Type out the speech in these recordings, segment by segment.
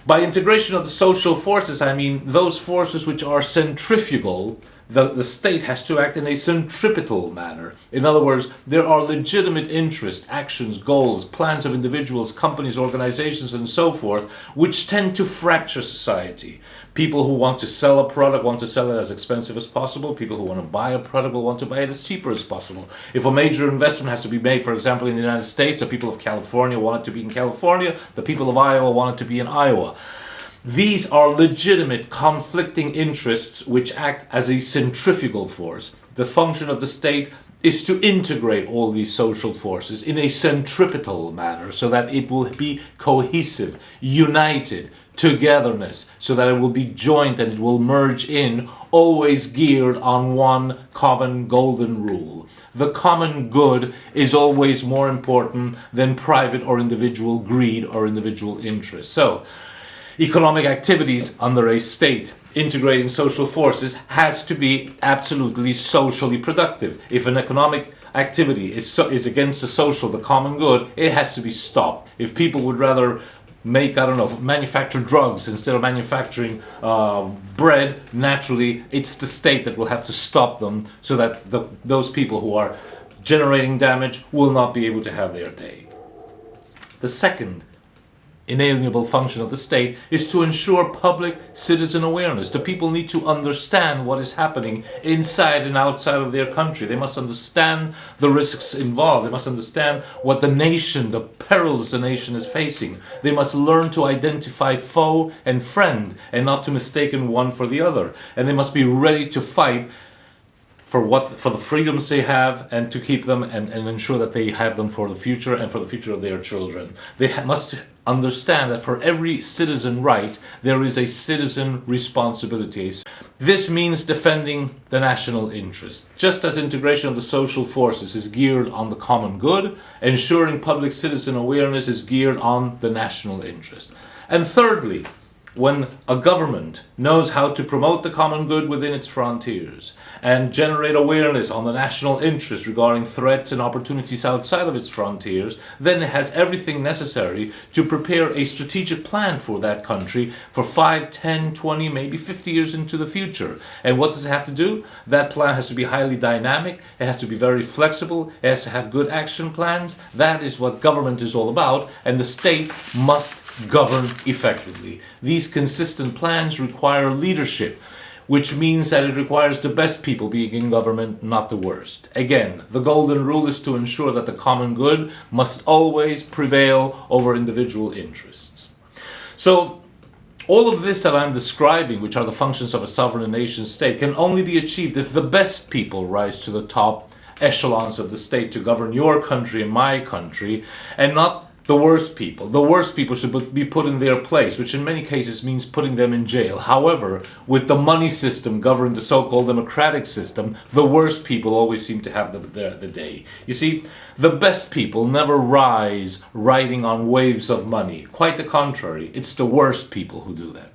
By integration of the social forces, I mean those forces which are centrifugal. The state has to act in a centripetal manner. In other words, there are legitimate interests, actions, goals, plans of individuals, companies, organizations, and so forth, which tend to fracture society. People who want to sell a product want to sell it as expensive as possible. People who want to buy a product will want to buy it as cheaper as possible. If a major investment has to be made, for example, in the United States, the people of California want it to be in California, the people of Iowa want it to be in Iowa. These are legitimate conflicting interests which act as a centrifugal force. The function of the state is to integrate all these social forces in a centripetal manner so that it will be cohesive, united, togetherness, so that it will be joint and it will merge in, always geared on one common golden rule. The common good is always more important than private or individual greed or individual interest. So, economic activities under a state integrating social forces has to be absolutely socially productive. If an economic activity is against the social, the common good, it has to be stopped. If people would rather manufacture drugs instead of manufacturing bread, naturally it's the state that will have to stop them so that those people who are generating damage will not be able to have their day. The second inalienable function of the state is to ensure public citizen awareness. The people need to understand what is happening inside and outside of their country. They must understand the risks involved. They must understand what the perils the nation is facing. They must learn to identify foe and friend and not to mistaken one for the other. And they must be ready to fight for the freedoms they have and to keep them and ensure that they have them for the future and for the future of their children. They must understand that for every citizen right, there is a citizen responsibility. This means defending the national interest. Just as integration of the social forces is geared on the common good, ensuring public citizen awareness is geared on the national interest. And thirdly, when a government knows how to promote the common good within its frontiers and generate awareness on the national interest regarding threats and opportunities outside of its frontiers, then it has everything necessary to prepare a strategic plan for that country for 5, 10, 20, maybe 50 years into the future. And what does it have to do? That plan has to be highly dynamic, it has to be very flexible, it has to have good action plans. That is what government is all about, and the state must govern effectively. These consistent plans require leadership, which means that it requires the best people being in government, not the worst. Again, the golden rule is to ensure that the common good must always prevail over individual interests. So, all of this that I'm describing, which are the functions of a sovereign nation state, can only be achieved if the best people rise to the top echelons of the state to govern your country and my country, and not the worst people. The worst people should be put in their place, which in many cases means putting them in jail. However, with the money system governing the so-called democratic system, the worst people always seem to have the day. You see, the best people never rise riding on waves of money. Quite the contrary, it's the worst people who do that.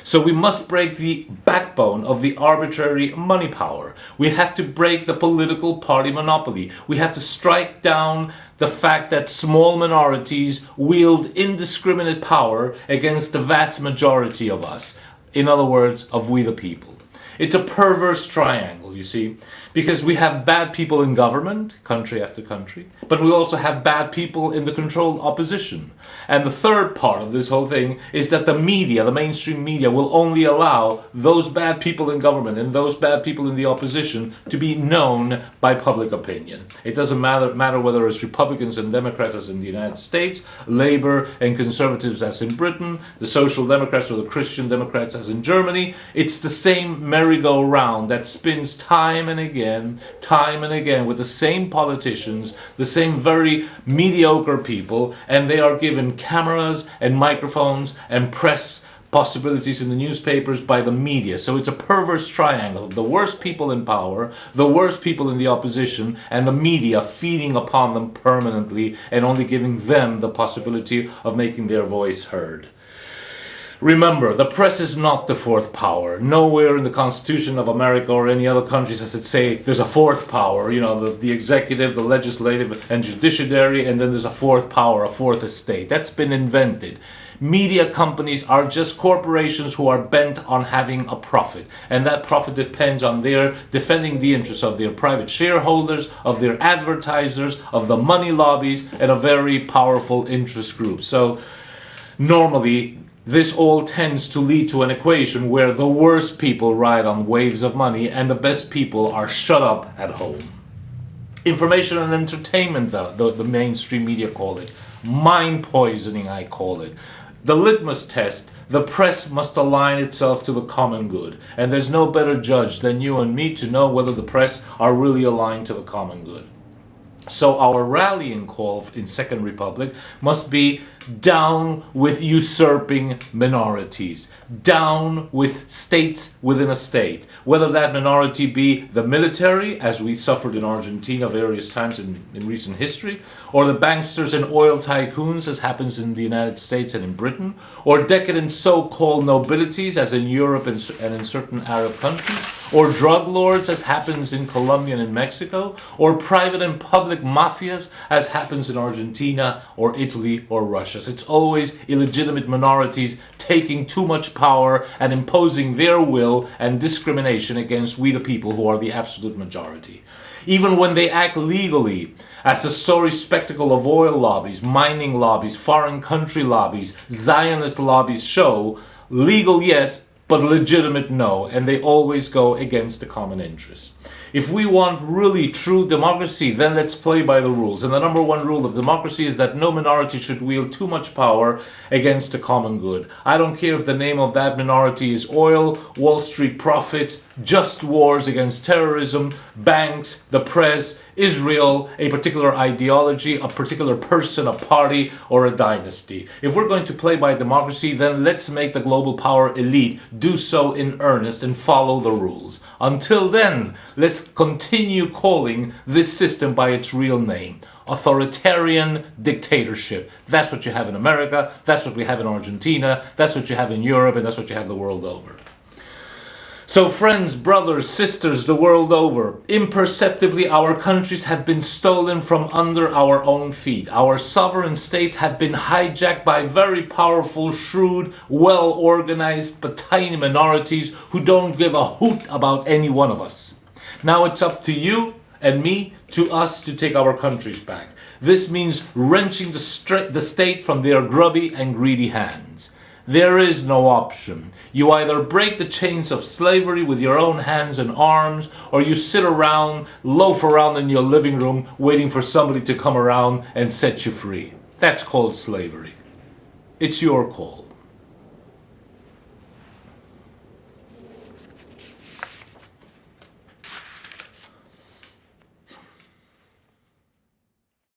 So we must break the backbone of the arbitrary money power. We have to break the political party monopoly. We have to strike down the fact that small minorities wield indiscriminate power against the vast majority of us. In other words, of we the people. It's a perverse triangle, you see, because we have bad people in government, country after country, but we also have bad people in the controlled opposition. And the third part of this whole thing is that the media, the mainstream media, will only allow those bad people in government and those bad people in the opposition to be known by public opinion. It doesn't matter whether it's Republicans and Democrats as in the United States, Labour and Conservatives as in Britain, the Social Democrats or the Christian Democrats as in Germany. It's the same merry-go-round that spins time and again with the same politicians, the same very mediocre people, and they are given cameras and microphones and press possibilities in the newspapers by the media. So it's a perverse triangle of the worst people in power, the worst people in the opposition, and the media feeding upon them permanently and only giving them the possibility of making their voice heard. Remember, the press is not the fourth power. Nowhere in the Constitution of America or any other countries does it say there's a fourth power, the executive, the legislative, and judiciary, and then there's a fourth power, a fourth estate. That's been invented. Media companies are just corporations who are bent on having a profit, and that profit depends on their defending the interests of their private shareholders, of their advertisers, of the money lobbies, and a very powerful interest group. So normally, this all tends to lead to an equation where the worst people ride on waves of money and the best people are shut up at home. Information and entertainment, the mainstream media call it. Mind poisoning, I call it. The litmus test, the press must align itself to the common good. And there's no better judge than you and me to know whether the press are really aligned to the common good. So our rallying call in Second Republic must be down with usurping minorities, down with states within a state, whether that minority be the military, as we suffered in Argentina various times in recent history, or the banksters and oil tycoons, as happens in the United States and in Britain, or decadent so-called nobilities, as in Europe and in certain Arab countries, or drug lords, as happens in Colombia and in Mexico, or private and public mafias, as happens in Argentina or Italy or Russia. So it's always illegitimate minorities taking too much power and imposing their will and discrimination against we the people who are the absolute majority. Even when they act legally, as the sorry spectacle of oil lobbies, mining lobbies, foreign country lobbies, Zionist lobbies show, legal yes, but legitimate no, and they always go against the common interest. If we want really true democracy, then let's play by the rules. And the number one rule of democracy is that no minority should wield too much power against the common good. I don't care if the name of that minority is oil, Wall Street profits, just wars against terrorism, banks, the press, Israel, a particular ideology, a particular person, a party, or a dynasty. If we're going to play by democracy, then let's make the global power elite do so in earnest and follow the rules. Until then, let's continue calling this system by its real name. Authoritarian dictatorship. That's what you have in America, that's what we have in Argentina, that's what you have in Europe, and that's what you have the world over. So friends, brothers, sisters, the world over, imperceptibly our countries have been stolen from under our own feet. Our sovereign states have been hijacked by very powerful, shrewd, well-organized, but tiny minorities who don't give a hoot about any one of us. Now it's up to you and me, to us, to take our countries back. This means wrenching the state from their grubby and greedy hands. There is no option. You either break the chains of slavery with your own hands and arms, or you sit around, loaf around in your living room, waiting for somebody to come around and set you free. That's called slavery. It's your call.